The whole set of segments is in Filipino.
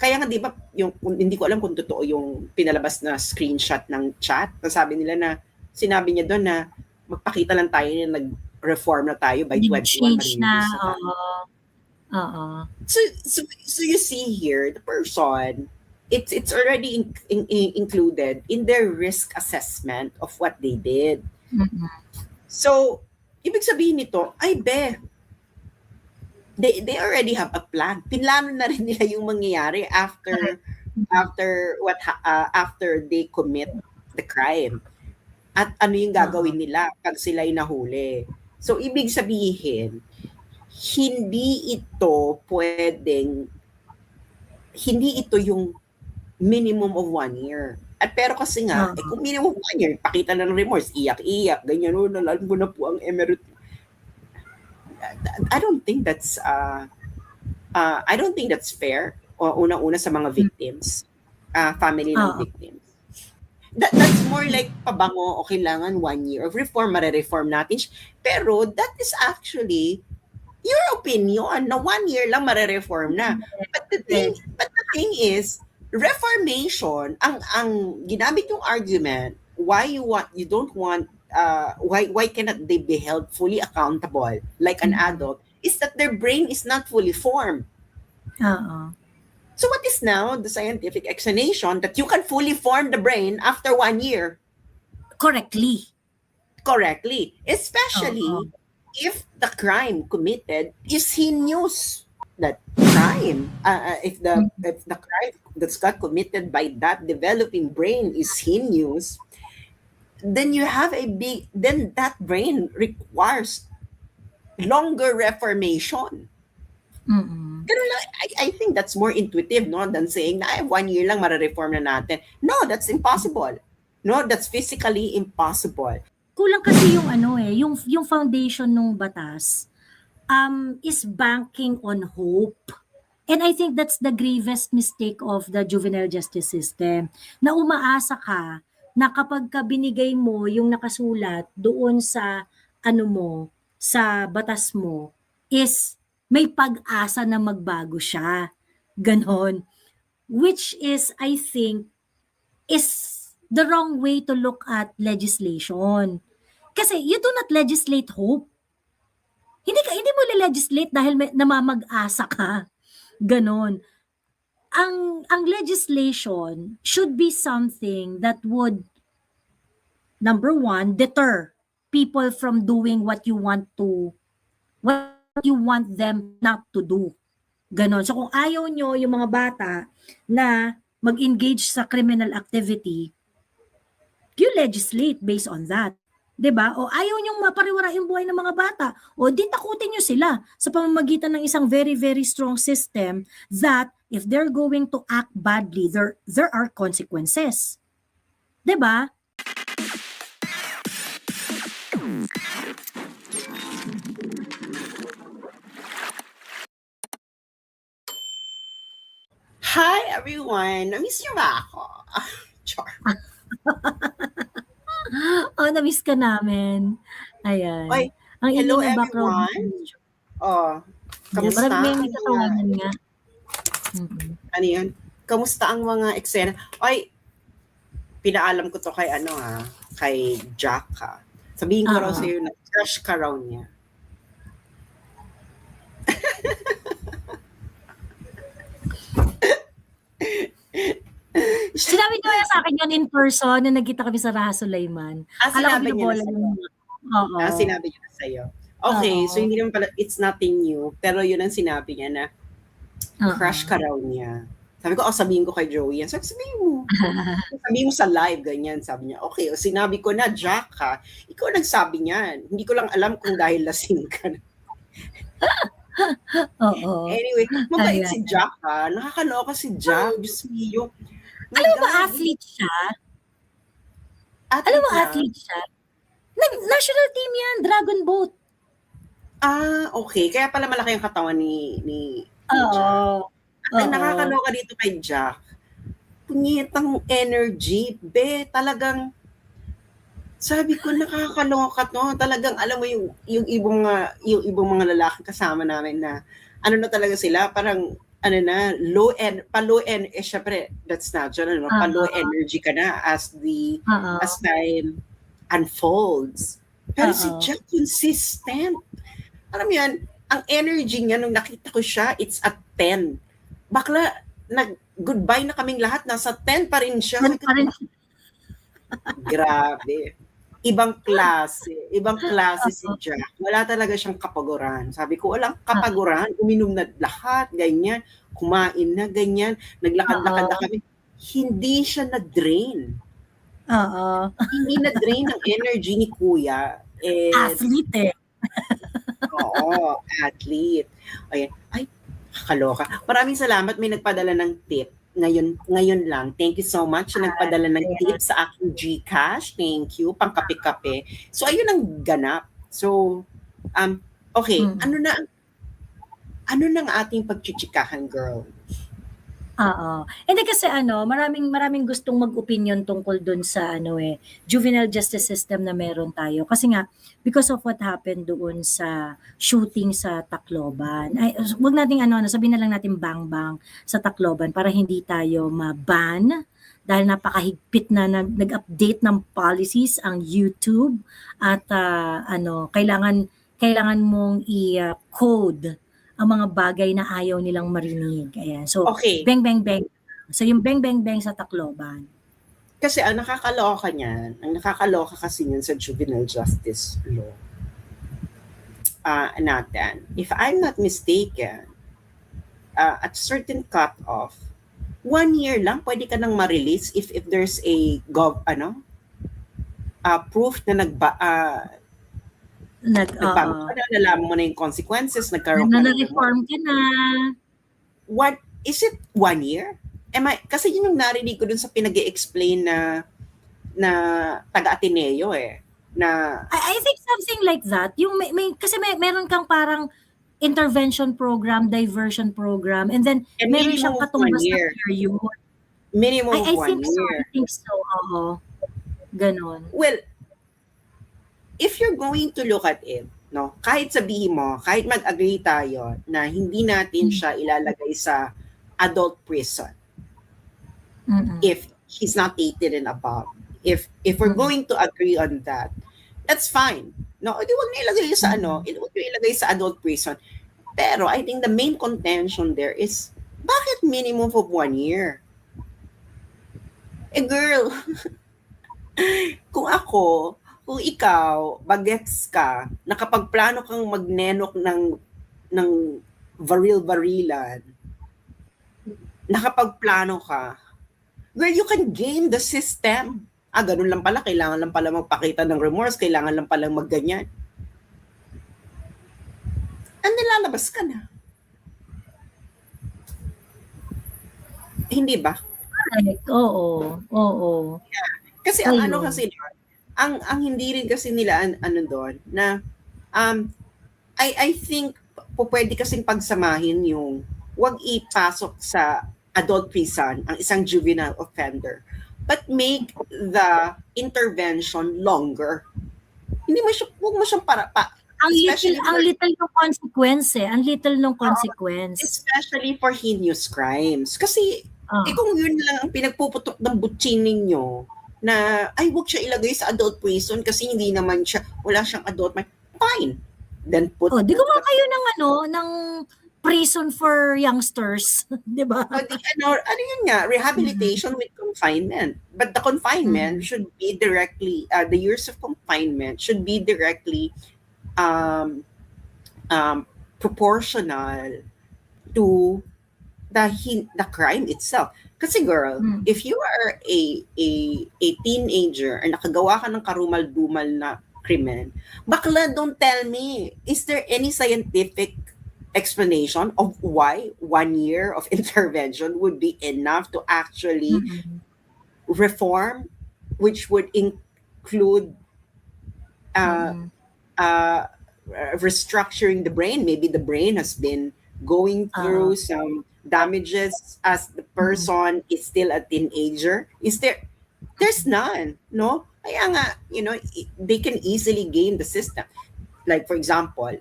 kaya nga 'di ba yung hindi ko alam kung totoo yung pinalabas na screenshot ng chat. Sabi nila na sinabi niya doon na magpakita lang tayo na nag-reform na tayo by 21 Nag-change na, maririlis na tayo. oo. So you see here, the person, it's already included in their risk assessment of what they did. Mm-mm. So, ibig sabihin nito, ay they already have a plan. Pinlano na rin nila yung mangyayari after they commit the crime. At ano yung gagawin nila pag sila'y nahuli. So, ibig sabihin, hindi ito yung minimum of 1 year. At pero kasi nga, kung minimum of 1 year, pakita na ng remorse, iyak-iyak, ganyan, nalaan mo na po ang emirate. I don't think that's fair. O unang-una sa mga victims, family ng victims. That's more like pabango o kailangan 1 year of reform, mare-reform natin. Pero that is actually your opinion na 1 year lang mare-reform na. But the thing is, reformation, ang ginamit yung argument, why cannot they be held fully accountable like an adult, is that their brain is not fully formed. So what is now the scientific explanation that you can fully form the brain after 1 year? Correctly. Especially if the crime committed is heinous. That crime, if the crime that's got committed by that developing brain is heinous, then that brain requires longer reformation. I think that's more intuitive, no, than saying na 1 year lang mare-reform na natin. No, that's impossible. No, that's physically impossible. Kulang kasi yung yung foundation ng batas is banking on hope. And I think that's the gravest mistake of the juvenile justice system. Na umaasa ka na kapag ka binigay mo yung nakasulat doon sa sa batas mo, is may pag-asa na magbago siya. Ganon. Which is, I think, is the wrong way to look at legislation. Kasi you do not legislate hope. Hindi mo le-legislate dahil namamag-asa ka. Ganon. Ang legislation should be something that would, number one, deter people from doing what you want them not to do. Ganon. So kung ayaw nyo yung mga bata na mag-engage sa criminal activity, you legislate based on that. 'Di ba? O ayaw niyong mapariwara yung buhay ng mga bata, o di takutin niyo sila sa pamamagitan ng isang very, very strong system that if they're going to act badly, there are consequences. 'Di ba? Hi everyone! Na-miss niyo ba ako? Char. Na-miss ka namin. Ayan. Oy, ang hello ingay ng background. Kamusta? May katawanan nga. Ano yun? Kamusta ang mga eksena? Oy, pinaalam ko to kay kay Jack ha. Sabihin ko raw sa'yo na crush ka raw niya. Sinabi niyo sa akin yun in person nung nagkita kami sa Raha Sulaiman. Sinabi niya na sa'yo. Sinabi niya na sa'yo. Okay, so hindi naman pala, it's nothing new. Pero yun ang sinabi niya na crush ka raw niya. Sabi ko, sabihin ko kay Joey yan. Sabihin mo. Sabihin mo sa live, ganyan. Sabi niya, okay, sinabi ko na, Jack ha. Ikaw nagsabi niyan. Hindi ko lang alam kung dahil lasing ka na. Anyway, mabait si Jack ha. Nakakaloka si Jack. Diyos mio. Alam mo ba athlete siya? Athlete siya? National team yan, Dragon Boat. Okay. Kaya pala malaki yung katawan ni Jack. Ang nakakaloka dito kay Jack, punyetang energy, talagang, sabi ko, nakakaloka to. Talagang, alam mo, yung ibang mga lalaki kasama namin na, na talaga sila, parang, ano na, low syempre, that's natural, no? Pa-low energy ka na as time unfolds. Pero si Oo. Jack, consistent. Alam mo yan, ang energy niya, nung nakita ko siya, it's at 10. Bakla, goodbye na kaming lahat, nasa 10 pa rin siya. Yan pa rin. Grabe. Ibang klase si Jack. Wala talaga siyang kapaguran. Sabi ko, walang kapaguran. Uminom na lahat, ganyan. Kumain na, ganyan. Naglakad-lakad na kami. Hindi siya na-drain. Oo. Hindi na-drain ang energy ni Kuya. Athlete eh. Oo, athlete. Ayan. Ay, kaloka. Maraming salamat. May nagpadala ng tip. Ngayon lang. Thank you so much. Nagpadala ng tip sa aking GCash. Thank you. Pangkape-kape. So, ayun ang ganap. So, okay. Ano na ang ating pagchichikahan, girl? Oo. Hindi kasi maraming gustong mag-opinion tungkol dun sa juvenile justice system na meron tayo. Kasi nga, because of what happened doon sa shooting sa Tacloban. Ay, wag nating sabihin na lang natin bang-bang sa Tacloban para hindi tayo ma-ban dahil napakahigpit na nag-update ng policies ang YouTube at kailangan mong i-code ang mga bagay na ayaw nilang marinig. Ayan. So, okay. Bang, bang, bang. So, yung bang, bang, bang sa Tacloban. Kasi ang nakakaloka kasi niyan sa juvenile justice law natin, if I'm not mistaken, at certain cut-off, 1 year lang pwede ka nang ma-release if there's a proof na nalaman mo na yung consequences, nagkaroon ka na-reform ka na. What is it, 1 year? Kasi yun yung narinig ko dun sa pinag-i-explain na taga-Ateneo na I think something like that. Yung kasi meron kang parang intervention program, diversion program, and then meron siyang katumbas na period. Minimum of 1 year. I think so. Oo. Ganon. Well, if you're going to look at it, no, kahit sabihin mo, kahit mag-agree tayo na hindi natin siya ilalagay sa adult prison, if he's not 18 and above, if we're going to agree on that, that's fine. No, hindi wag niyo ilagay sa wag niyo ilagay sa adult prison. Pero I think the main contention there is, bakit minimum of 1 year? Girl, kung ikaw, bagets ka, nakapagplano kang magnenok ng baril-barilan, nakapagplano ka, girl, you can game the system. Ganun lang pala, kailangan lang pala magpakita ng remorse, kailangan lang pala magganyan. Nilalabas ka na. Hindi ba? Oo. Yeah. Kasi ang hindi rin kasi nila doon na I think pwede kasing pagsamahin yung wag ipasok sa adult prison ang isang juvenile offender, but make the intervention longer. Wag mo siyang ang little ng consequence Ang little ng consequence. Especially for heinous crimes. Kasi kung yun lang ang pinagpuputok ng butsin ninyo, na wag siya ilagay sa adult prison kasi hindi naman wala siyang adult mind, fine. Then di gumawa kayo ng prison for youngsters, di ba? Yun nga, rehabilitation with confinement. But the confinement should be directly, the years of confinement should be directly proportional to the crime itself. Kasi girl, if you are a teenager or nakagawa ka ng karumal-dumal na krimen, bakla, don't tell me, is there any scientific explanation of why 1 year of intervention would be enough to actually reform, which would include restructuring the brain? Maybe the brain has been going through some damages as the person is still a teenager. There's none, no? Kaya nga, they can easily game the system. Like for example,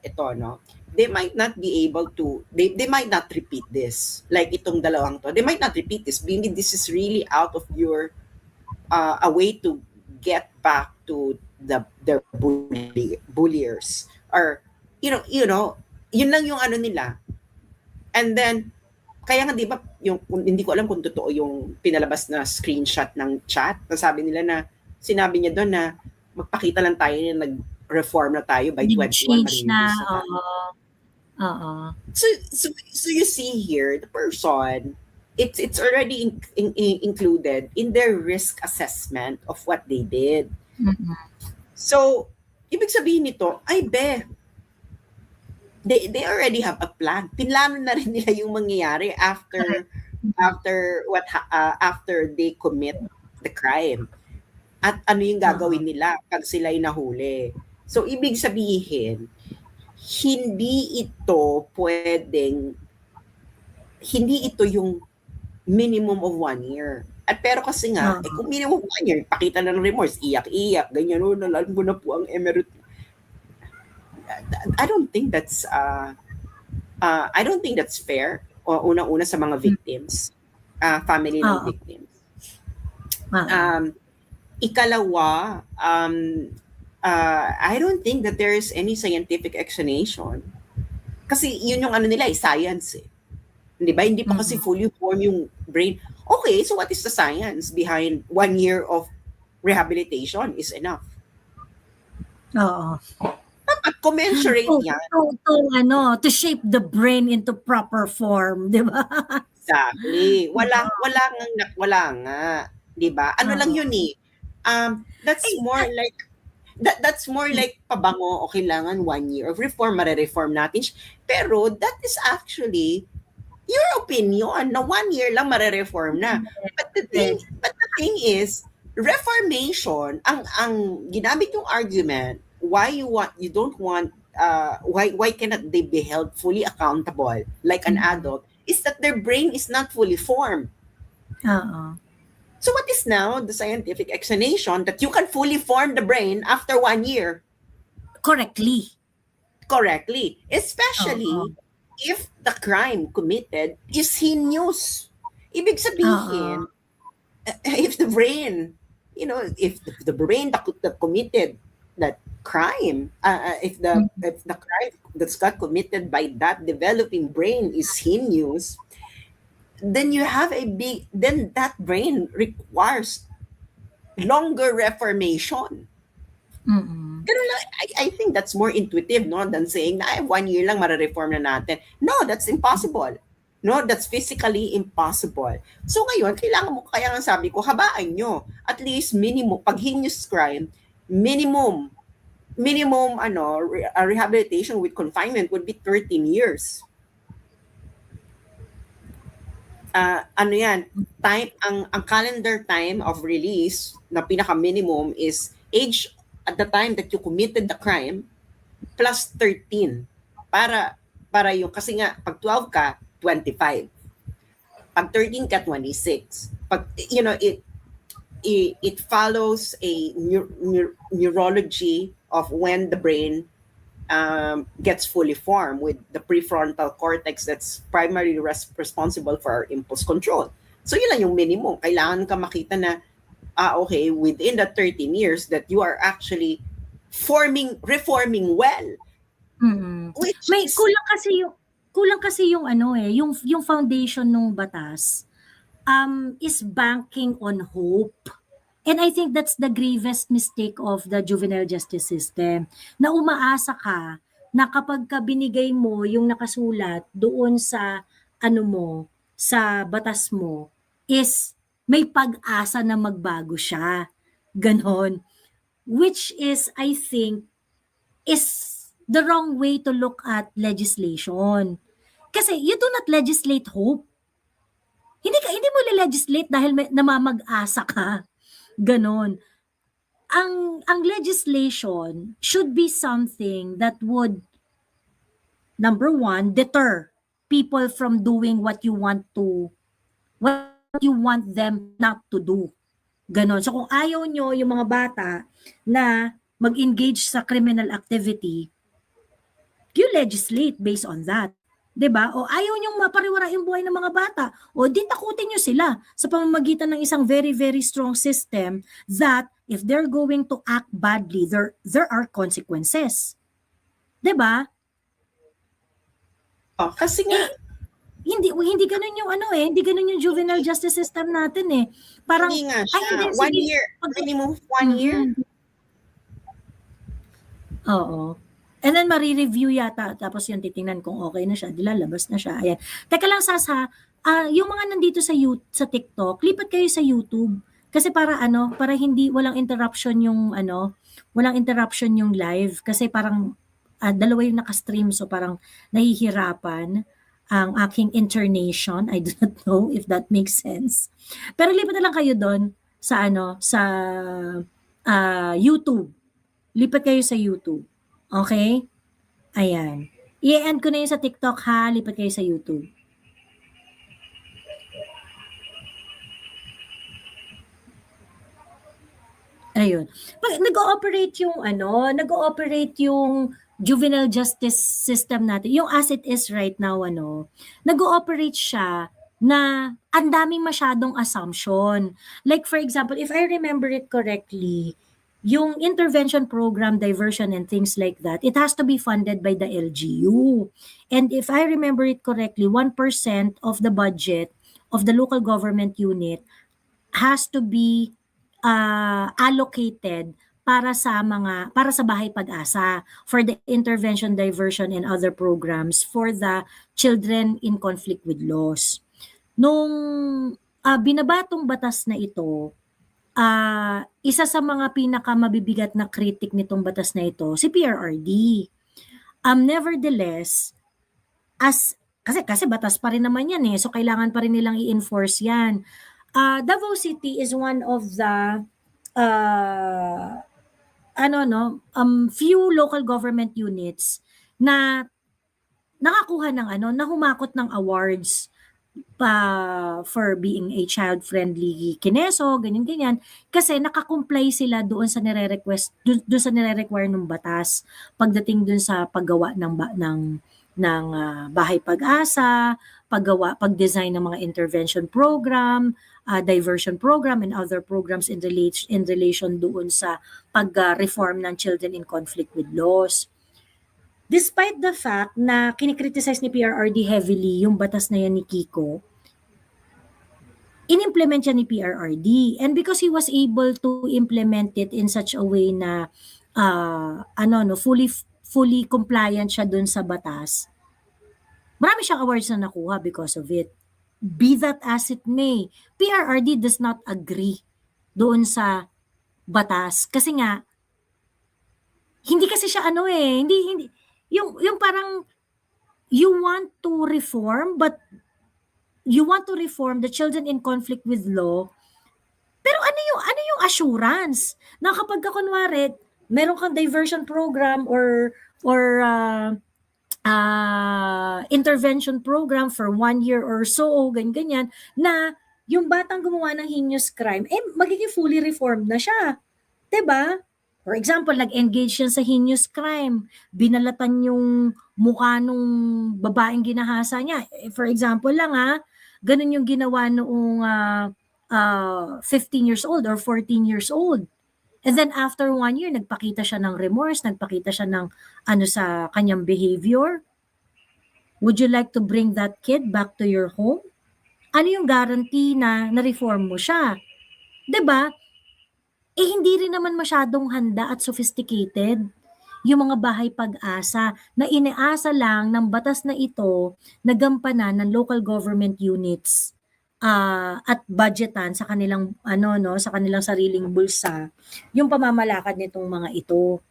they might not be able to, they might not repeat this. Like itong dalawang to, they might not repeat this. Maybe this is really out of your, a way to get back to their bulliers. Or, yun lang yung ano nila. And then, kaya nga 'di ba hindi ko alam kung totoo yung pinalabas na screenshot ng chat. Sabi nila na sinabi niya doon na magpakita lang tayo na nag-reform na tayo by 21 Change na, tayo. oo. So you see here the person, it's already included in their risk assessment of what they did. Mm-mm. So ibig sabihin nito, ay they already have a plan. Pinlano na rin nila yung mangyayari after they commit the crime. At ano yung gagawin nila pag sila'y nahuli. So ibig sabihin, hindi ito yung minimum of 1 year. At pero kasi nga, kung minimum of 1 year, pakita na ng remorse, iyak-iyak, ganyan, nalaan mo na po ang emirate. I don't think that's fair. O unang-una sa mga victims, family ng victims. Ikalawa, I don't think that there is any scientific explanation. Kasi yun yung ano nila, science eh. Di ba? Hindi pa kasi fully form yung brain. Okay, so what is the science behind 1 year of rehabilitation is enough? Oo. At commensurate yan. To shape the brain into proper form, di ba? Exactly. Wala nga, di ba? Ano lang yun eh. That's more like pabango o kailangan 1 year of reform, mare-reform natin. Pero that is actually your opinion na 1 year lang mare-reform na. But the thing is, reformation, ang ginamit yung argument, why cannot they be held fully accountable like an adult, is that their brain is not fully formed. So what is now the scientific explanation that you can fully form the brain after 1 year? Correctly, especially if the crime committed is heinous. Ibig sabihin, if the brain, if the brain that committed that crime, if the crime that's got committed by that developing brain is heinous, then that brain requires longer reformation. Ganun lang, I think that's more intuitive, no, than saying na 1 year lang mare-reform na natin. No, that's impossible. No, that's physically impossible. So ngayon, kailangan mo, kaya nga sabi ko, habaan nyo. At least minimum, pag heinous crime, minimum rehabilitation with confinement would be 13 years. Ang calendar time of release na pinaka minimum is age at the time that you committed the crime plus 13 para yung, kasi nga pag 12 ka 25, pag 13 ka 26, pag it follows a neurology of when the brain gets fully formed with the prefrontal cortex that's primarily responsible for our impulse control. So yun lang yung minimum. Kailangan ka makita na, okay, within the 13 years that you are actually reforming well. May kulang kasi yung yung foundation ng batas is banking on hope. And I think that's the gravest mistake of the juvenile justice system, na umaasa ka na kapag ka binigay mo yung nakasulat doon sa sa batas mo, is may pag-asa na magbago siya. Ganon. Which is, I think, is the wrong way to look at legislation. Kasi you do not legislate hope. Hindi mo legislate dahil namamag-asa ka. Ganon. Ang legislation should be something that would, number one, deter people from doing what you want them not to do. Ganon. So kung ayaw nyo yung mga bata na mag-engage sa criminal activity, you legislate based on that. 'Di ba? O ayaw niyong mapariwara yung buhay ng mga bata, o di takutin niyo sila sa pamamagitan ng isang very, very strong system that if they're going to act badly, there are consequences. 'Di ba? Kasi nga, Hindi ganoon yung hindi ganoon yung juvenile justice system natin eh. Parang hindi nga siya. hindi, 1 sige, year. Minimum 1 year. Oo. And then mare-review yata, tapos yung titingnan kung okay na siya, dilalabas na siya. Ayan. Teka lang, Sasa, yung mga nandito sa TikTok, lipat kayo sa YouTube. Kasi para para hindi walang interruption yung live kasi parang dalawa yung naka-stream, so parang nahihirapan ang aking intonation. I do not know if that makes sense. Pero lipat na lang kayo doon sa YouTube. Lipat kayo sa YouTube. Okay? Ayan. I-end ko na yun sa TikTok ha. Lipat kayo sa YouTube. Ayun. Nag-ooperate yung juvenile justice system natin. Yung as it is right now, nag-ooperate siya na ang daming masyadong assumption. Like for example, if I remember it correctly, yung intervention program, diversion and things like that, it has to be funded by the LGU. And if I remember it correctly, 1% of the budget of the local government unit has to be allocated para sa Bahay Pag-asa for the intervention, diversion and other programs for the children in conflict with laws. Nung binabatong batas na ito, isa sa mga pinakamabibigat na kritik nitong batas na ito, si PRRD. Nevertheless, kasi batas pa rin naman yan so kailangan pa rin nilang i-enforce yan. Davao City is one of the few local government units na nakakuha ng na humakot ng awards for being a child-friendly kineso, ganyan-ganyan, kasi nakakomply sila doon sa nire-require ng batas pagdating doon sa paggawa ng Bahay Pag-asa, pag-design ng mga intervention program, diversion program and other programs in relation doon sa pag-reform ng children in conflict with laws. Despite the fact na kinikriticize ni PRRD heavily yung batas na yan ni Kiko, in-implement siya ni PRRD. And because he was able to implement it in such a way na fully compliant siya dun sa batas, marami siyang awards na nakuha because of it. Be that as it may, PRRD does not agree doon sa batas. Kasi nga, hindi kasi siya hindi yung parang you want to reform the children in conflict with law, pero ano yung assurance na kapag kunwari meron kang diversion program or intervention program for 1 year or so, ganyan na yung batang gumawa ng heinous crime magiging fully reformed na siya, 'di ba? For example, nag-engage siya sa heinous crime, binalatan yung mukha nung babaeng ginahasa niya. For example lang ganun yung ginawa noong 15 years old or 14 years old. And then after 1 year, nagpakita siya ng remorse, nagpakita siya ng sa kanyang behavior. Would you like to bring that kid back to your home? Ano yung guarantee na na-reform mo siya? 'Di ba? Hindi rin naman masyadong handa at sophisticated yung mga Bahay Pag-asa na inaasa lang ng batas na ito na gampanan ng local government units at budgetan sa kanilang sa kanilang sariling bulsa yung pamamalakad nitong mga ito.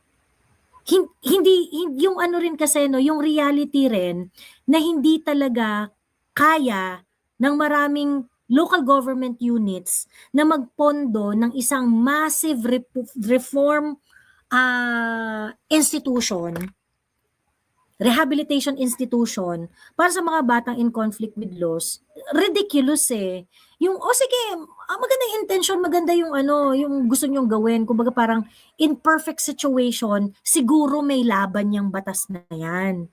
Hindi yung rin kasi yung reality rin na hindi talaga kaya ng maraming local government units na magpondo ng isang massive reform institution rehabilitation institution para sa mga batang in conflict with laws, ridiculous eh. Yung, sige, magandang intention, maganda yung yung gusto nyong gawin. Kumbaga parang in perfect situation, siguro may laban yung batas na yan.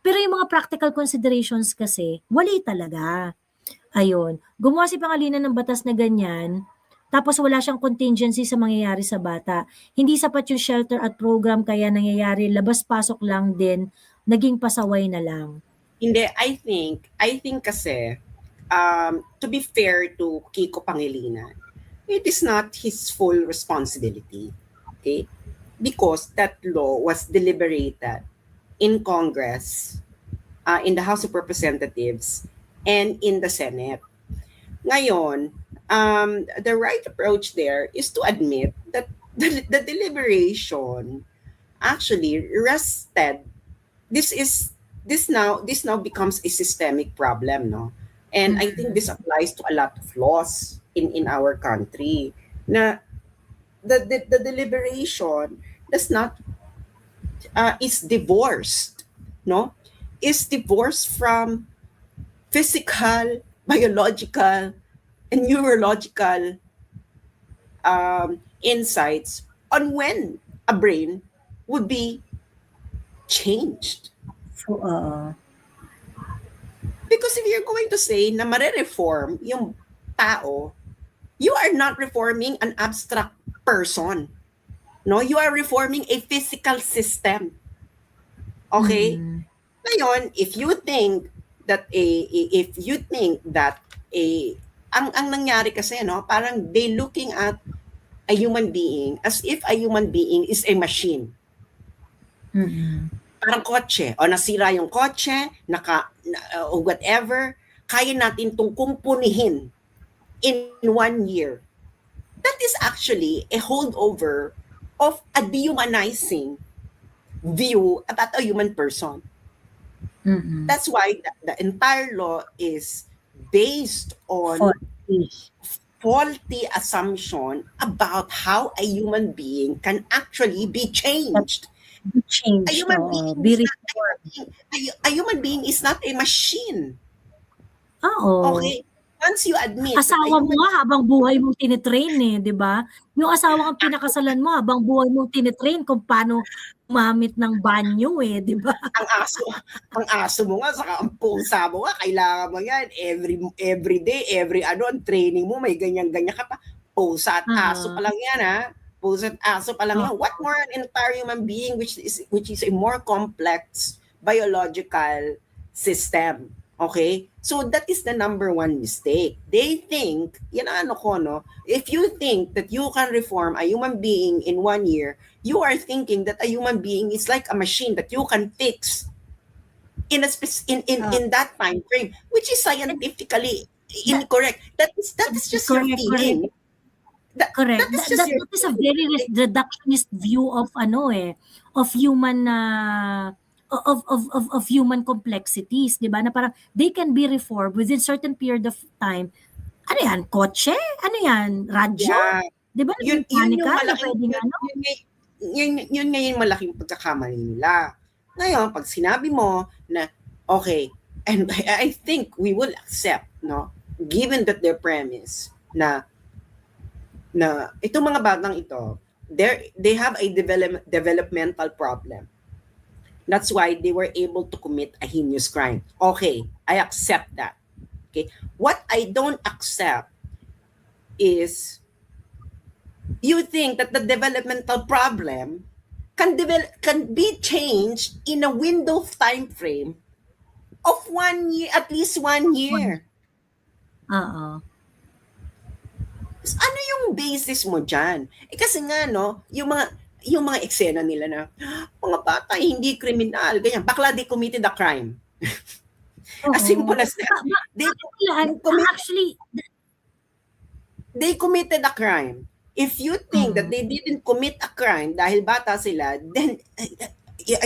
Pero yung mga practical considerations kasi, wali talaga. Ayun. Gumawa si Pangalinan ng batas na ganyan, tapos wala siyang contingency sa mangyayari sa bata. Hindi sapat yung shelter at program, kaya nangyayari, labas-pasok lang din, naging pasaway na lang. Hindi, I think kasi, to be fair to Kiko Pangilinan, it is not his full responsibility. Okay? Because that law was deliberated in Congress, in the House of Representatives, and in the Senate. Ngayon, the right approach there is to admit that the deliberation actually rested. This now becomes a systemic problem, no? And I think this applies to a lot of laws in our country. Na the deliberation does not is divorced, no? Is divorced from physical, biological, and neurological insights on when a brain would be changed. So, Because if you're going to say na mare-reform yung tao, you are not reforming an abstract person. No, you are reforming a physical system. Okay? Ngayon, if you think that ang nangyari kasi, no, parang they looking at a human being as if a human being is a machine. Parang kotse, o nasira yung kotse, o whatever, kaya natin itong kumpunihin in 1 year. That is actually a holdover of a dehumanizing view about a human person. That's why the entire law is based on faulty assumption about how a human being can actually be changed. A human being is not a machine. Okay? Once you admit asawa mo nga habang buhay mong tinitrain eh, di ba? Yung asawa kang pinakasalan mo habang buhay mong tinitrain kung paano gumamit ng banyo eh, di ba? ang aso mo nga, saka ang pusa mo nga, kailangan mo yan every day, ang training mo, may ganyan-ganyan ka pa. Pusa at aso pa lang yan, ha? Pusa at aso pa lang yan. What more an entire human being which is a more complex biological system. Okay? So that is the number one mistake. They think, if you think that you can reform a human being in 1 year, you are thinking that a human being is like a machine that you can fix in that time frame, which is scientifically incorrect. That is just your feeling. Correct. That is a very reductionist view of of human of human complexities, 'di ba? Na parang they can be reformed within certain period of time. Ano 'yan? Kotse? Ano 'yan? Radyo? Yeah. 'Di ba? Yun nga yung malaking pagkakamali nila. Ngayon, pag sinabi mo na okay, and I think we will accept, no, given that their premise na itong mga batang ito, they have a developmental problem. That's why they were able to commit a heinous crime. Okay, I accept that. Okay, what I don't accept is you think that the developmental problem can be changed in a window of time frame of 1 year, at least 1 year. Ano yung basis mo dyan? Kasi nga, no, yung mga eksena nila na mga bata hindi kriminal, ganyan. Bakla, they committed a crime. As simple as that. They committed a crime. If you think that they didn't commit a crime dahil bata sila, then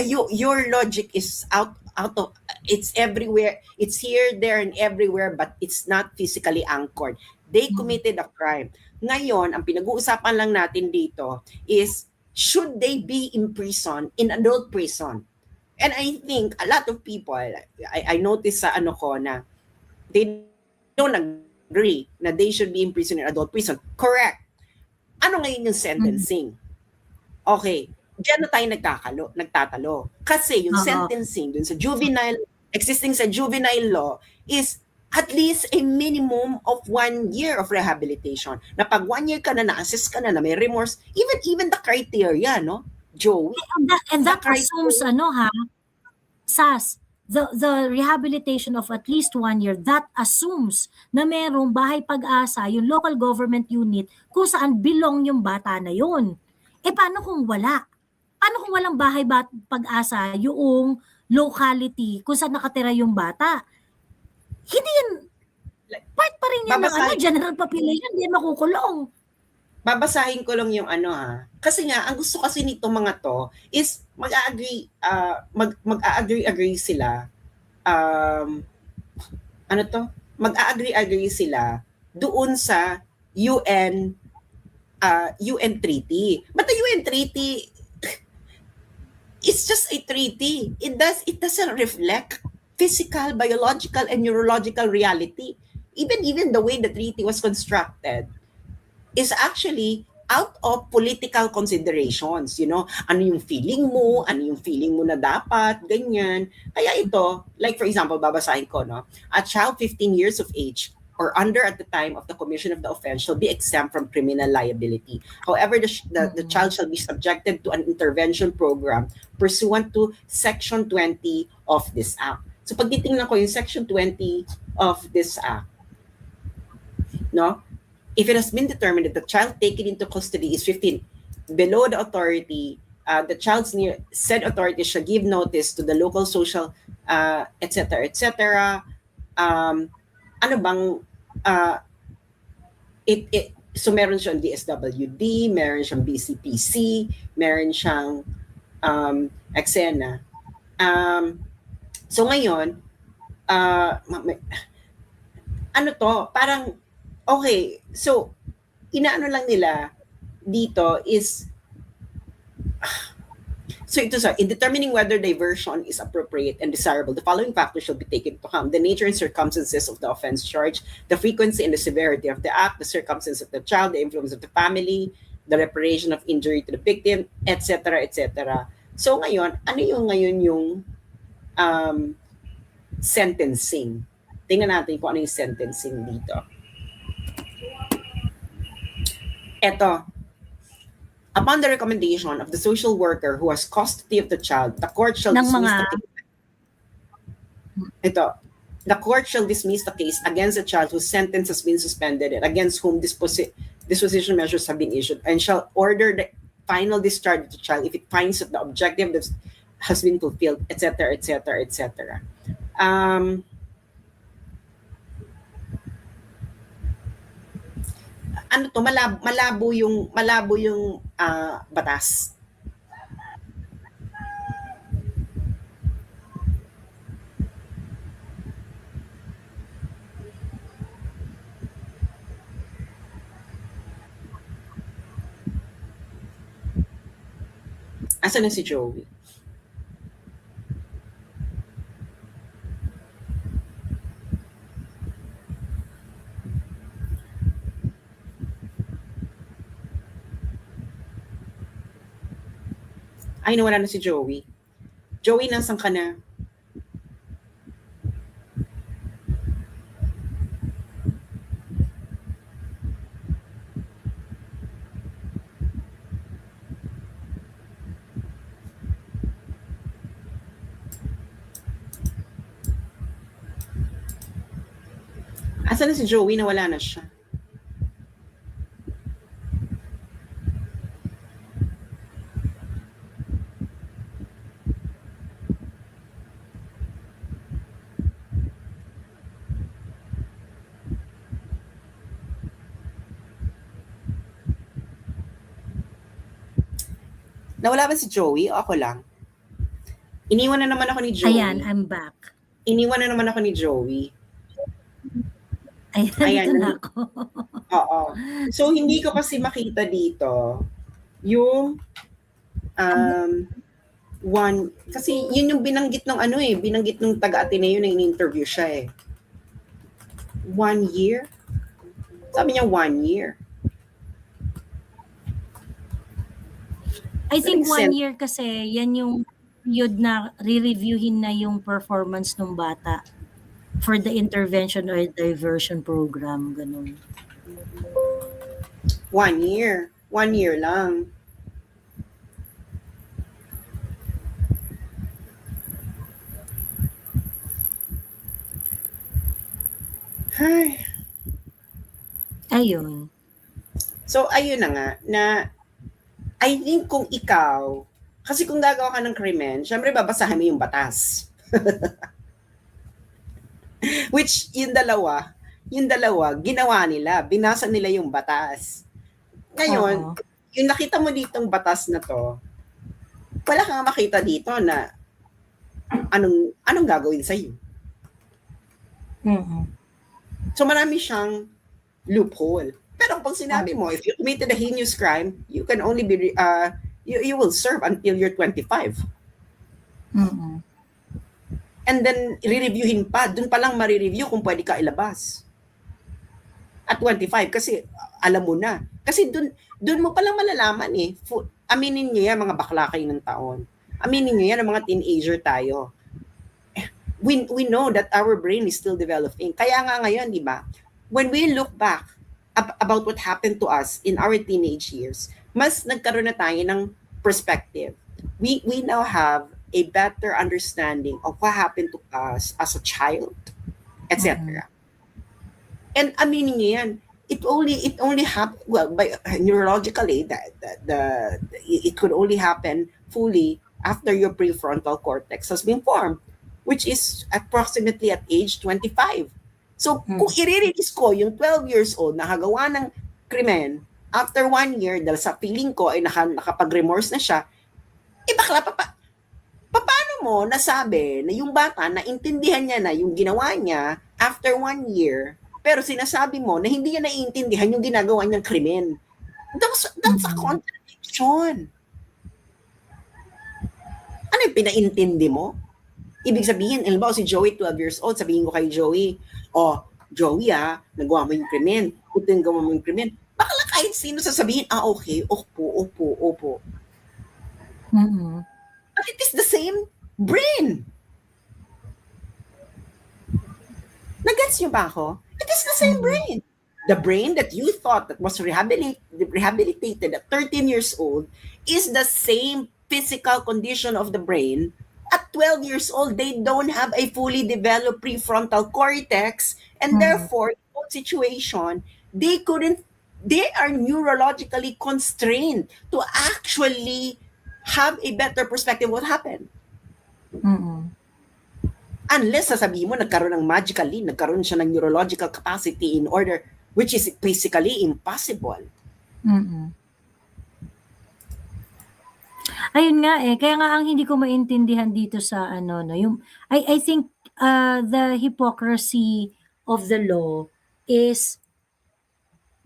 your logic is out of, it's everywhere. It's here, there, and everywhere, but it's not physically anchored. They committed a crime. Ngayon, ang pinag-uusapan lang natin dito is, should they be imprisoned in adult prison? And I think a lot of people, I notice sa ano ko na they don't agree na they should be imprisoned in adult prison. Correct. Ano ngayon yung sentencing? Okay, diyan na tayo nagtatalo. Kasi yung Oo. sentencing dun sa existing sa juvenile law is at least a minimum of 1 year of rehabilitation. Na pag 1 year ka na-assess ka na may remorse, even the criteria, no? Joey? And that The assumes criteria- Sas, the rehabilitation of at least 1 year, that assumes na merong bahay pag-asa, yung local government unit, kung saan belong yung bata na yun. Paano kung wala? Paano kung walang bahay pag-asa yung locality kung saan nakatira yung bata? Hindi yan, part pa rin yan ng general population, hindi makukulong. Babasahin ko lang yung ano ha. Kasi nga, ang gusto kasi nito mga to is mag-agree sila. Mag-agree sila doon sa UN treaty. But the UN treaty is just a treaty. It doesn't reflect physical, biological, and neurological reality. Even the way the treaty was constructed is actually out of political considerations, ano yung feeling mo na dapat, ganyan. Kaya ito, like for example, babasahin ko, no? A child 15 years of age or under at the time of the commission of the offense shall be exempt from criminal liability. However, the child shall be subjected to an intervention program pursuant to Section 20 of this Act. So pag titingnan ko yung Section 20 of this Act, no? If it has been determined that the child taken into custody is 15 below the authority, the child's said authority shall give notice to the local social, etc., etc. Ano bang so meron siyang DSWD, meron siyang BCPC, meron siyang Exena. So ngayon, ano to, parang okay, so inaano lang nila dito is in determining whether diversion is appropriate and desirable, the following factors should be taken into account: the nature and circumstances of the offense charge, the frequency and the severity of the act, the circumstances of the child, the influence of the family, the reparation of injury to the victim, etc., etc. So ngayon, ano yung sentencing? Tingnan natin kung ano yung sentencing dito. Eto, upon the recommendation of the social worker who has custody of the child, the court shall dismiss the case. The court shall dismiss the case against the child whose sentence has been suspended and against whom disposition measures have been issued, and shall order the final discharge of the child if it finds that the objective has been fulfilled, etc., etc., etc. Ano to, malabo yung batas. Asan na si Joey? Ay, nawala na si Joey. Joey, nasan ka na? Asan na si Joey? Nawala na siya. Nawala ba si Joey o ako lang? Iniwan na naman ako ni Joey. Ayan, I'm back. Iniwan na naman ako ni Joey. Ayan na ako. Oo. So, hindi ko kasi makita dito yung Kasi yun yung binanggit ng binanggit ng taga-Ateneo na in-interview siya eh. 1 year? Sabi niya 1 year. I think Maling 1 year kasi yan yung period na re-reviewin na yung performance ng bata for the intervention or diversion program, ganun. 1 year. 1 year lang. Ay. Ayun. So, ayun na nga, na I think kung ikaw, kasi kung gagawa ka ng krimen, syempre babasahin mo yung batas. Which, yung dalawa, ginawa nila, binasa nila yung batas. Ngayon, yung nakita mo ditong batas na to, wala kang makita dito na anong gagawin sa'yo. So marami siyang loophole. Pero pag sinabi mo, if you committed a heinous crime, you can only be, you will serve until you're 25. And then, re-reviewin pa. Doon pa lang ma-review kung pwede ka ilabas. At 25, kasi alam mo na. Kasi doon mo pa lang malalaman eh. Aminin nyo yan, mga bakla kayo ng taon. Aminin nyo yan, mga teenager tayo. We know that our brain is still developing. Kaya nga ngayon, di ba, when we look back about what happened to us in our teenage years, mas nagkaroon na tayo ng perspective. We now have a better understanding of what happened to us as a child, etc. And aminin niyo yan, it only happened, well, by neurologically, it could only happen fully after your prefrontal cortex has been formed, which is approximately at age 25. So, kung i-release ko yung 12 years old na nakagawa ng krimen, after 1 year, dahil sa feeling ko ay nakapag-remorse na siya, bakla paano mo nasabi na yung bata, naintindihan niya na yung ginawa niya after 1 year, pero sinasabi mo na hindi niya naiintindihan yung ginagawa niyang krimen? That's a contradiction. Ano yung pinaintindi mo? Ibig sabihin, halimbawa si Joey, 12 years old, sabihin ko kay Joey, Joey nagawa mo yung krimen. Ito yung gawa mo yung krimen. Bakla kahit sino sasabihin, okay, opo. But it is the same brain. Nagets niyo ba ako? It is the same brain. The brain that you thought that was rehabilitated at 13 years old is the same physical condition of the brain. At 12 years old, they don't have a fully developed prefrontal cortex, and therefore, in that situation, they are neurologically constrained to actually have a better perspective of what happened. Unless sasabihin mo, nagkaroon siya ng neurological capacity in order, which is basically impossible. Ayun nga kaya nga ang hindi ko maintindihan dito sa yung I think the hypocrisy of the law is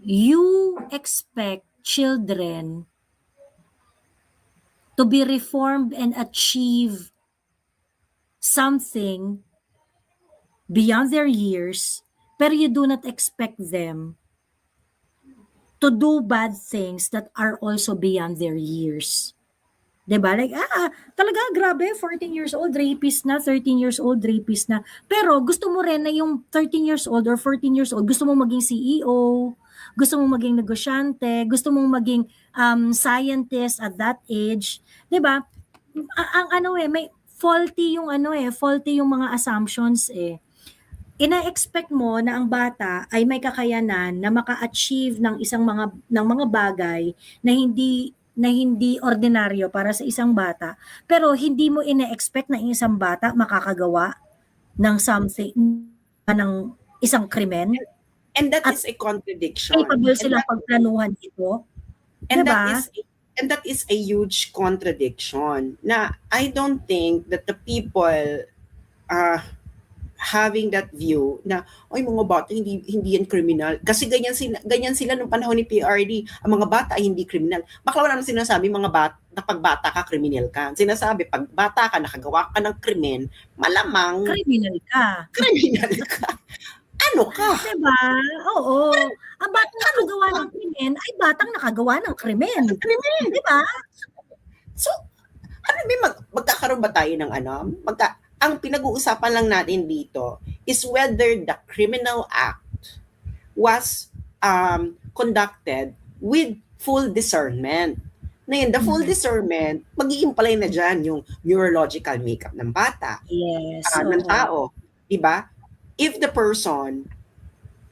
you expect children to be reformed and achieve something beyond their years, pero you do not expect them to do bad things that are also beyond their years. Diba? Like, talaga, grabe, 14 years old, rapist na, 13 years old, rapist na. Pero gusto mo rin na yung 13 years old or 14 years old, gusto mo maging CEO, gusto mo maging negosyante, gusto mo maging scientist at that age. Diba? May faulty yung faulty yung mga assumptions ina-expect mo na ang bata ay may kakayanan na maka-achieve ng mga bagay na hindi ordinaryo para sa isang bata, pero hindi mo ina-expect na isang bata makakagawa ng something, ng isang krimen. And that is a contradiction. Capable silang pagplanuhan ito. And diba? that is a huge contradiction. Na I don't think that the people having that view na ay mga bata hindi yan kriminal kasi ganyan sila nung panahon ni PRD, ang mga bata ay hindi kriminal. Bakla wala naman sinasabi mga bata na pag bata ka kriminal ka. Sinasabi pag bata ka nakagawa ka ng krimen, malamang Kriminal ka. kriminal ka. Ano ka? Diba? Oo. Ang batang nakagawa ng krimen ay batang nakagawa ng krimen. Krimen. Diba? So, ano magkakaroon ba tayo ng ano? Ang pinag-uusapan lang natin dito is whether the criminal act was conducted with full discernment. Ngayon, the full discernment, mag-i-imply na dyan yung neurological makeup ng bata, Yes. ng tao. Diba? If the person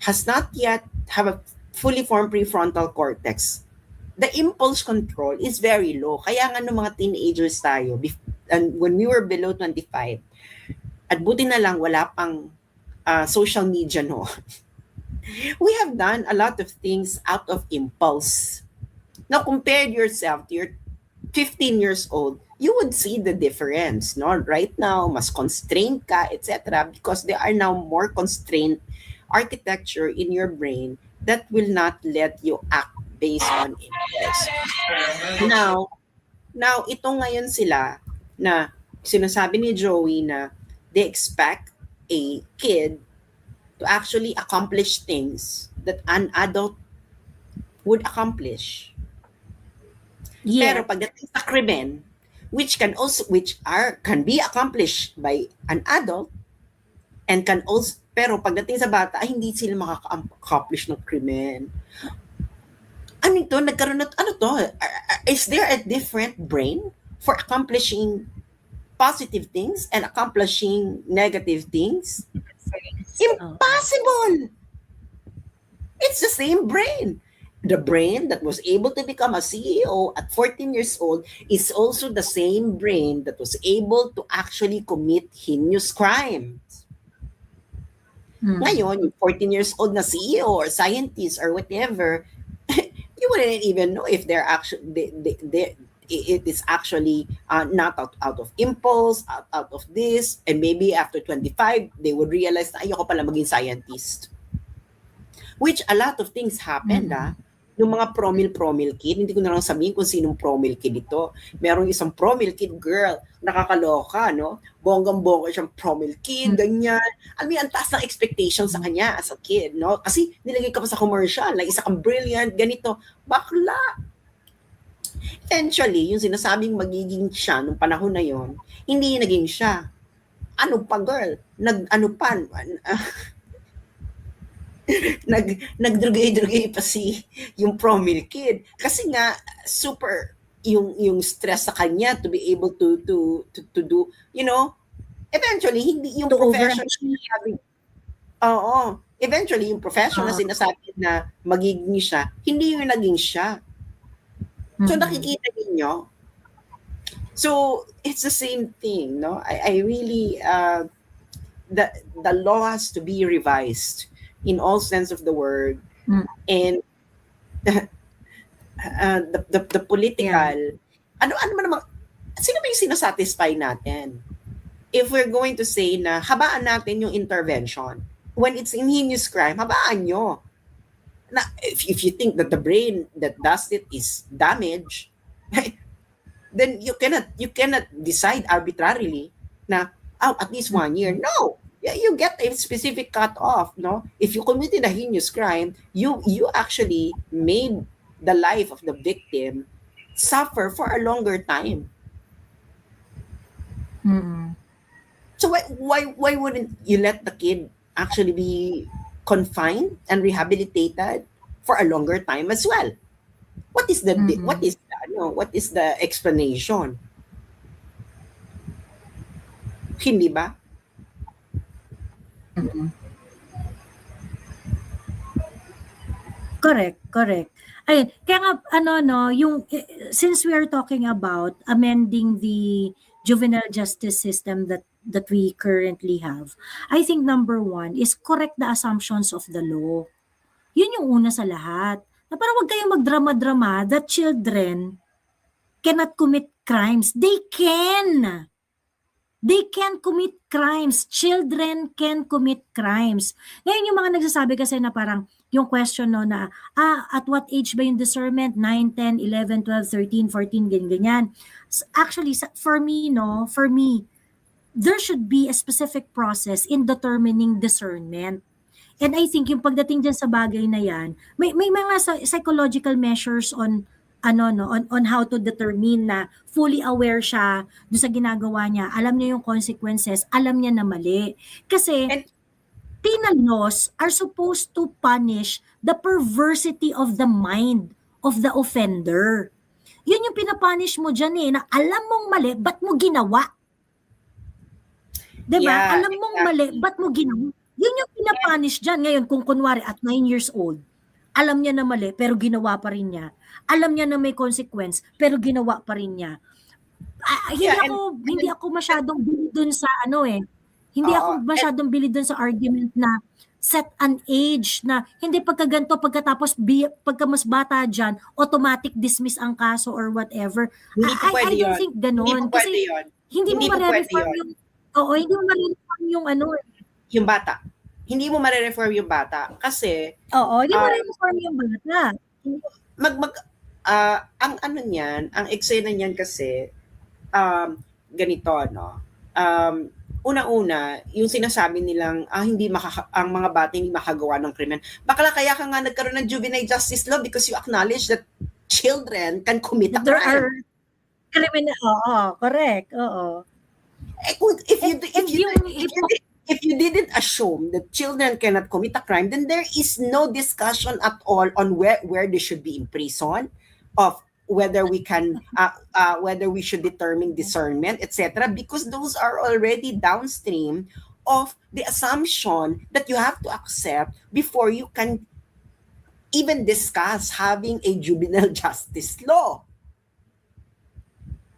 has not yet have a fully formed prefrontal cortex, the impulse control is very low. Kaya nga nung mga teenagers tayo, and when we were below 25, at buti na lang wala pang social media no. We have done a lot of things out of impulse. Now, compare yourself to your 15 years old, you would see the difference. No? Right now, mas constrained ka, etc. Because there are now more constrained architecture in your brain that will not let you act based on impulse. Now, ito ngayon sila na sinasabi ni Joey na they expect a kid to actually accomplish things that an adult would accomplish. Yeah. Pero pagdating sa krimen, which can be accomplished by an adult and can also, pero pagdating sa bata ay hindi sila makaka-accomplish ng krimen. Ano ito? Is there a different brain for accomplishing positive things and accomplishing negative things? Impossible! It's the same brain. The brain that was able to become a CEO at 14 years old is also the same brain that was able to actually commit heinous crimes. Ngayon, yung 14 years old na CEO or scientist or whatever, you wouldn't even know if they're actually it is actually not out of impulse, out of this, and maybe after 25, they would realize na ayoko pala maging scientist. Which a lot of things happened, Yung mga promil kid, hindi ko na lang sabihin kung sinong promil kid ito. Merong isang promil kid girl, nakakaloka, no? Bonggang-bongga siyang promil kid, ganyan. Alam mo, ang taas ng expectation sa kanya as a kid, no? Kasi nilagay ka pa sa commercial, like isa kang brilliant, ganito. Bakla! Eventually, yung sinasabing magiging siya nung panahon na yon, hindi naging siya. Ano pa, girl? Nagdrugay-drugay pa yung promil kid. Kasi nga, super yung stress sa kanya to be able to do, eventually, hindi yung profession eventually, yung profession na sinasabi na magiging siya, hindi yung naging siya. So nakikita niyo. So it's the same thing, no? I really the law has to be revised in all sense of the word, and the political. Ano naman sino ba yung sinasatisfy natin? If we're going to say na habaan natin yung intervention when it's in heinous crime, habaan nyo. Na if you think that the brain that does it is damaged, then you cannot decide arbitrarily na at least 1 year. No, you get a specific cut-off. No, if you committed a heinous crime, you actually made the life of the victim suffer for a longer time. So why wouldn't you let the kid actually be confined and rehabilitated for a longer time as well? What is the explanation? Hindi ba? Correct. Ayun, kaya nga since we are talking about amending the juvenile justice system that we currently have, I think number one is correct the assumptions of the law. Yun yung una sa lahat. Na parang wag kayong magdrama-drama that children cannot commit crimes. They can. They can commit crimes. Children can commit crimes. Ngayon yung mga nagsasabi kasi na parang yung question no na at what age ba yung discernment? 9, 10, 11, 12, 13, 14, ganyan. Actually for me there should be a specific process in determining discernment. And I think yung pagdating diyan sa bagay na yan, may mga psychological measures on on how to determine na fully aware siya doon sa ginagawa niya. Alam niya yung consequences, alam niya na mali. Kasi And penal laws are supposed to punish the perversity of the mind of the offender. Yun yung pinapunish mo dyan na alam mong mali, ba't mo ginawa? Diba? yeah, Alam mong mali, ba't mo ginawa? Yun yung pinapunish dyan. Ngayon, kung kunwari at 9 years old, alam niya na mali, pero ginawa pa rin niya. Alam niya na may consequence, pero ginawa pa rin niya. Hindi ako masyadong bilid dun sa Hindi ako masyadong bilid dun sa argument na set an age na hindi pagkaganto pagkatapos pagka mas bata dyan, automatic dismiss ang kaso or whatever. Hindi po pwede I don't yun. think ganon. Hindi po Kasi pwede yun. hindi mo Hindi po pwede ma-reform yun. yung hindi mo ma-reform yung Yung bata. Hindi mo marireform yung bata kasi hindi mo ma-reform yung bata. ang ano niyan, ang eksena niyan kasi ganito no. Una-una, yung sinasabi nilang hindi ang mga bata hindi makagawa ng krimen. Bakla kaya ka nga nagkaroon ng juvenile justice law because you acknowledge that children can commit a There crime. are criminal, correct, If you didn't assume that children cannot commit a crime, then there is no discussion at all on where they should be imprisoned, of whether we can whether we should determine discernment, etc. Because those are already downstream of the assumption that you have to accept before you can even discuss having a juvenile justice law.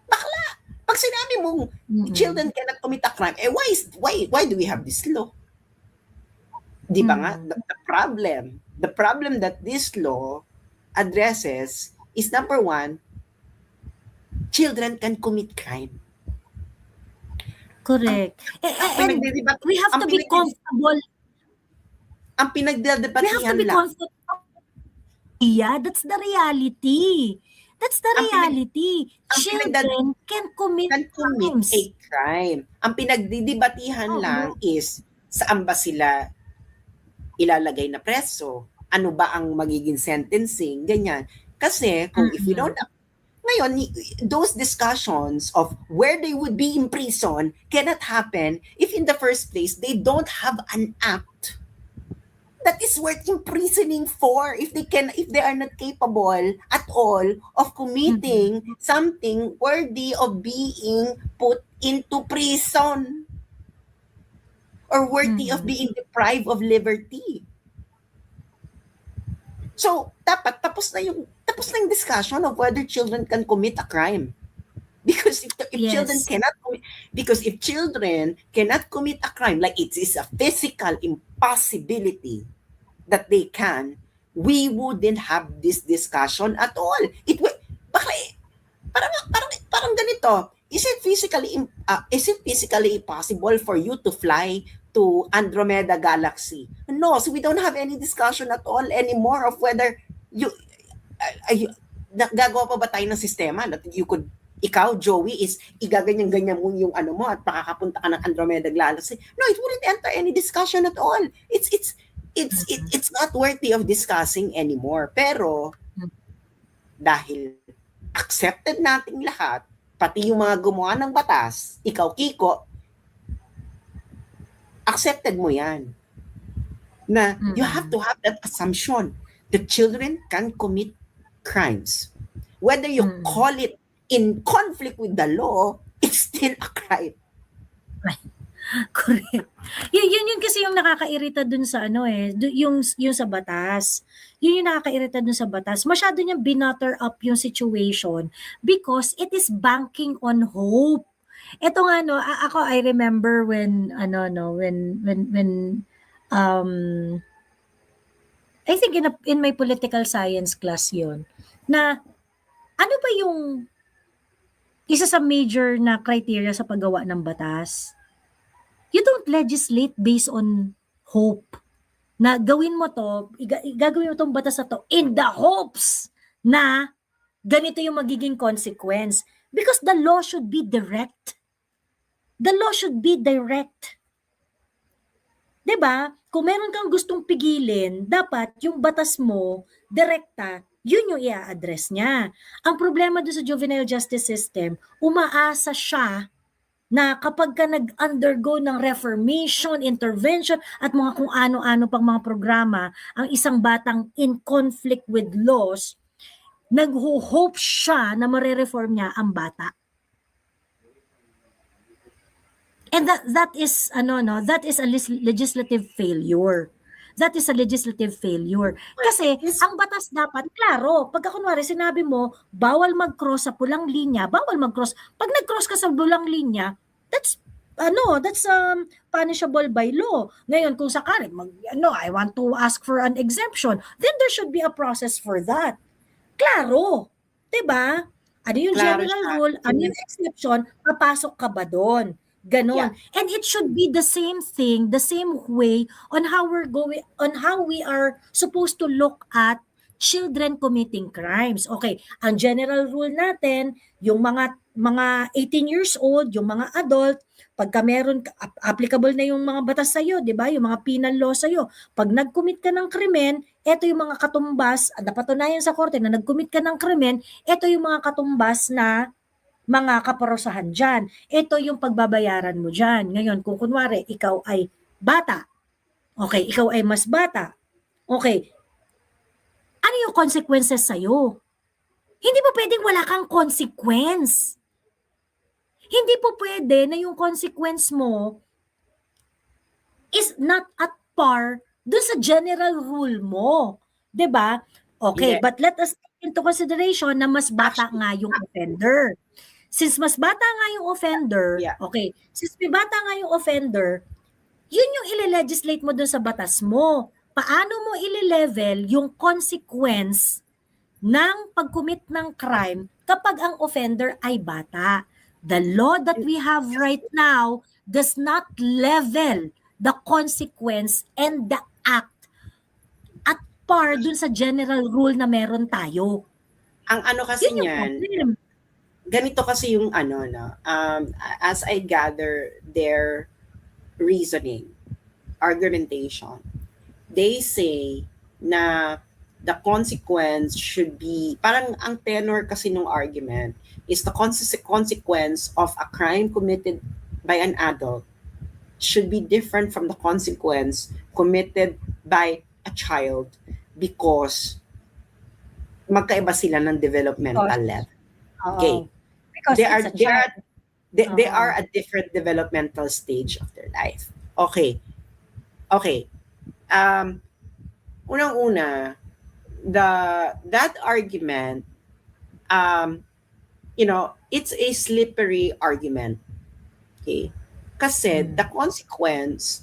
Bakla! Pag sinabi mong children cannot commit a crime, why do we have this law? Di ba nga? The problem that this law addresses is number one, children can commit crime. Correct. And we have to be comfortable. Ang pinagdadebatihan lang. Comfortable. Yeah, that's the reality. That's the reality. Children can commit crimes. A crime. Ang pinagdidebatihan lang is saan ba sila ilalagay na preso? Ano ba ang magiging sentencing? Ganyan. Kasi kung if we don't ngayon, those discussions of where they would be in prison cannot happen if in the first place they don't have an act that is worth imprisoning for if they are not capable at all of committing something worthy of being put into prison or worthy of being deprived of liberty. So, dapat tapos na yung discussion of whether children can commit a crime. Because if children cannot commit a crime, like it is a physical impossibility that they can, we wouldn't have this discussion at all. Parang ganito. Is it physically possible for you to fly to Andromeda Galaxy? No, so we don't have any discussion at all anymore of whether gagawa pa ba tayo ng sistema that ikaw, Joey, is igaganyan-ganyan mo yung mo at makakapunta ka ng Andromeda Galaxy. No, it wouldn't enter any discussion at all. It's not worthy of discussing anymore. Pero dahil accepted nating lahat, pati yung mga gumawa ng batas, ikaw, Kiko, accepted mo yan. Na you have to have that assumption that children can commit crimes. Whether you call it in conflict with the law, it's still a crime. Correct. Yun kasi yung nakakairita dun sa yung sa batas. Yun yung nakakairita dun sa batas. Masyado niyang binutter up yung situation because it is banking on hope. Ito nga ako I remember when I think in my political science class yun na ano ba yung isa sa major na criteria sa paggawa ng batas, you don't legislate based on hope. Na gawin mo to, gagawin mo tong batas na to in the hopes na ganito yung magiging consequence. Because the law should be direct. The law should be direct. 'Di ba? Kung meron kang gustong pigilin, dapat yung batas mo, direkta, yun yung i-address niya. Ang problema doon sa juvenile justice system, umaasa siya na kapag ka nag-undergo ng reformation, intervention, at mga kung ano-ano pang mga programa, ang isang batang in conflict with laws, nag-hope siya na mare-reform niya ang bata. And that is that is a legislative failure. That is a legislative failure. Kasi ang batas dapat klaro. Pagka kunwari sinabi mo bawal mag-cross sa pulang linya, bawal mag-cross. Pag nag-cross ka sa pulang linya, that's punishable by law. Ngayon kung sakali I want to ask for an exemption, then there should be a process for that. Klaro. 'Di ba? Ano yung Klaro general siya. rule, ano yung exception, papasok ka ba doon? Ganon. Yeah. And it should be the same thing, the same way on how we are supposed to look at children committing crimes. Okay, ang general rule natin, yung mga 18 years old, yung mga adult, pagka meron applicable na yung mga batas sa iyo, 'di ba? Yung mga penal law sa iyo. Pag nag-commit ka ng krimen, ito yung mga katumbas, napatunayan sa korte na nag-commit ka ng krimen, ito yung mga katumbas na mga kaparusahan dyan. Ito yung pagbabayaran mo dyan. Ngayon, kung kunwari, ikaw ay bata, okay, ikaw ay mas bata, okay, ano yung consequences sa'yo? Hindi po pwedeng wala kang consequence. Hindi po pwede na yung consequence mo is not at par dun sa general rule mo. 'Di ba? Okay, Yeah. but let us take into consideration na mas bata nga yung offender. Since mas bata nga yung offender, Yeah. okay, since may bata nga yung offender, yun yung ile-legislate mo dun sa batas mo. Paano mo ile-level yung consequence ng pag-commit ng crime kapag ang offender ay bata? The law that we have right now does not level the consequence and the act at par dun sa general rule na meron tayo. Ang ano kasi Yun yung niyan, problem. ganito kasi yung as I gather their reasoning, argumentation, they say na the consequence should be, parang ang tenor kasi nung argument is the consequence of a crime committed by an adult should be different from the consequence committed by a child because magkaiba sila ng developmental level. Okay. Because They it's are a child. they are a different developmental stage of their life. Okay. Unang-una, that argument, it's a slippery argument. Okay? Kasi the consequence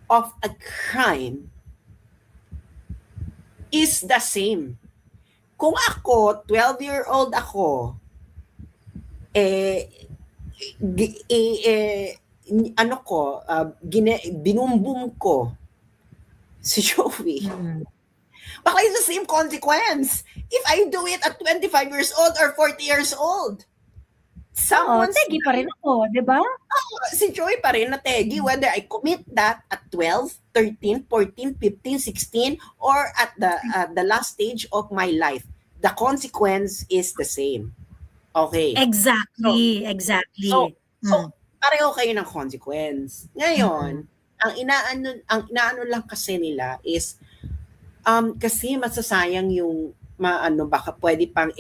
of a crime is the same. Kung ako, 12-year-old ako, binumbum ko si Joey. Baka it's the same consequence if I do it at 25 years old or 40 years old. Tegi pa rin ako, di ba? Si Joey pa rin na tegi whether I commit that at 12, 13, 14, 15, 16 or at the last stage of my life. The consequence is the same. Okay. Exactly. So pareho kayo ng consequence. Ngayon, ang inaano lang kasi nila is kasi masasayang yung baka pwede pang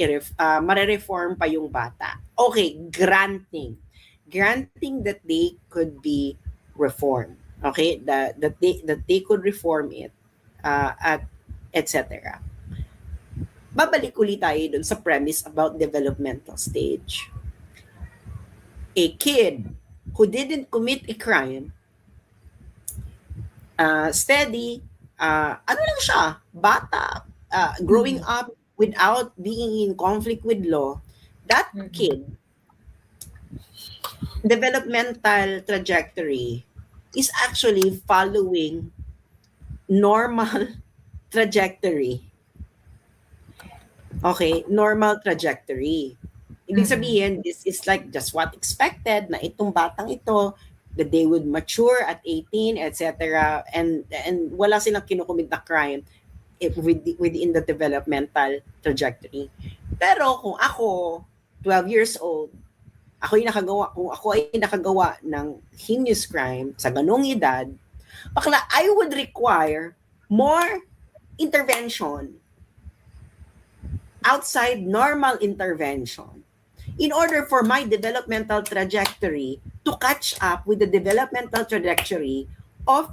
mare-reform pa yung bata. Okay, granting that they could be reformed. Okay, that they could reform it at etc. Babalik ulit tayo dun sa premise about developmental stage. A kid who didn't commit a crime, steady, ano lang siya, bata, growing up without being in conflict with law, that kid developmental trajectory is actually following normal trajectory. Okay, normal trajectory. Ibig sabihin, this is like just what expected na itong batang ito, that they would mature at 18, etc. And wala silang kinukumit na crime within the developmental trajectory. Pero kung ako, 12 years old, kung ako ay nakagawa ng heinous crime sa ganong edad, bakla, I would require more intervention outside normal intervention in order for my developmental trajectory to catch up with the developmental trajectory of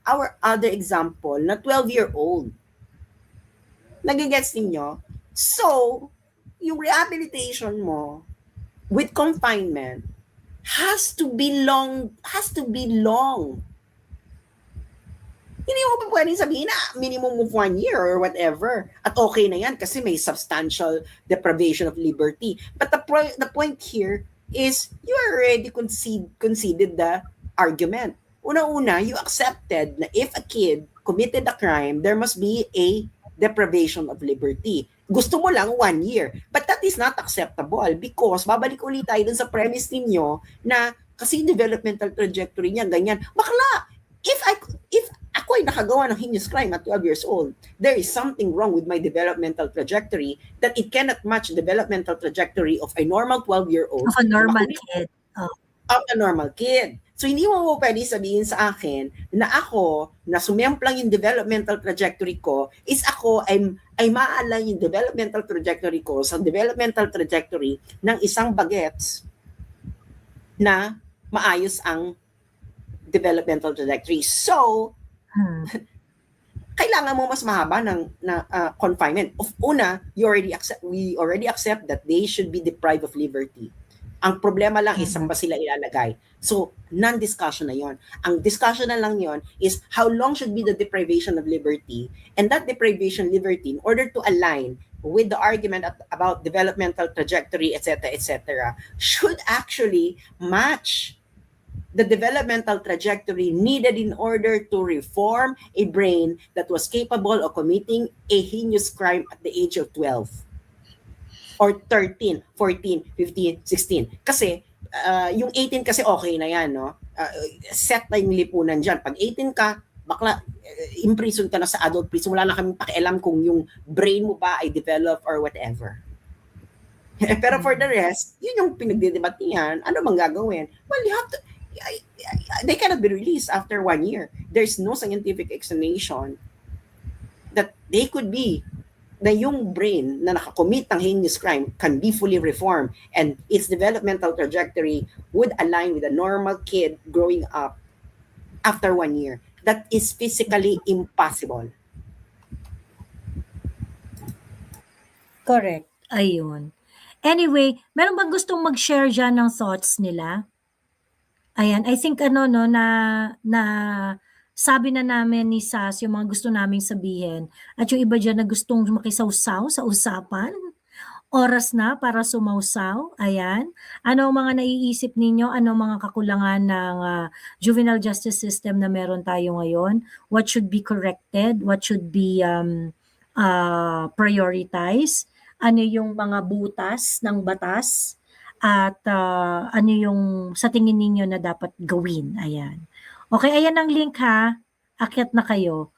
our other example na 12-year-old. Nagigets ninyo? So, yung rehabilitation mo with confinement has to be long. Hindi mo pa pwedeng sabihin na minimum of 1 year or whatever. At okay na yan kasi may substantial deprivation of liberty. But the point here is you already conceded the argument. Una-una, you accepted na if a kid committed a crime, there must be a deprivation of liberty. Gusto mo lang 1 year. But that is not acceptable because babalik ulit tayo dun sa premise ninyo na kasi developmental trajectory niya, ganyan. Bakla, if ako ay nakagawa ng heinous crime at 12 years old, there is something wrong with my developmental trajectory that it cannot match the developmental trajectory of a normal 12-year-old. Of a normal kid. Of a normal kid. So, hindi mo pwede sabihin sa akin na ako, na sumemplang yung developmental trajectory ko, is ako ay maaalign yung developmental trajectory ko sa developmental trajectory ng isang bagets na maayos ang developmental trajectory. So, kailangan mo mas mahaba ng confinement. Una, we already accept that they should be deprived of liberty. Ang problema lang is saan ba sila ilalagay. So, non-discussion na yon. Ang discussion na lang yon is how long should be the deprivation of liberty, and that deprivation of liberty, in order to align with the argument about developmental trajectory, etc., should actually match the developmental trajectory needed in order to reform a brain that was capable of committing a heinous crime at the age of 12 or 13, 14, 15, 16. Kasi yung 18 kasi okay na yan, no? Set na yung lipunan dyan. Pag 18 ka, bakla, imprison ka na sa adult prison. Wala na kaming pakialam kung yung brain mo ba ay develop or whatever. Pero for the rest, yun yung pinagdidebat niyan. Ano bang gagawin? Well, you have to, they cannot be released after 1 year. There's no scientific explanation that they could be, na yung brain na nakakommit ng heinous crime can be fully reformed and its developmental trajectory would align with a normal kid growing up after 1 year. That is physically impossible. Correct. Ayun. Anyway, meron bang gustong mag-share dyan ng thoughts nila? Ayan, I think na sabi na namin ni Sas yung mga gusto naming sabihin at yung iba dyan na gustong makisawsaw sa usapan. Oras na para sumawsaw. Ayan. Ano ang mga naiisip ninyo? Ano ang mga kakulangan ng juvenile justice system na meron tayo ngayon? What should be corrected? What should be prioritized? Ano yung mga butas ng batas? At ano yung sa tingin ninyo na dapat gawin. Ayan. Okay, ayan ang link ha. Akyat na kayo.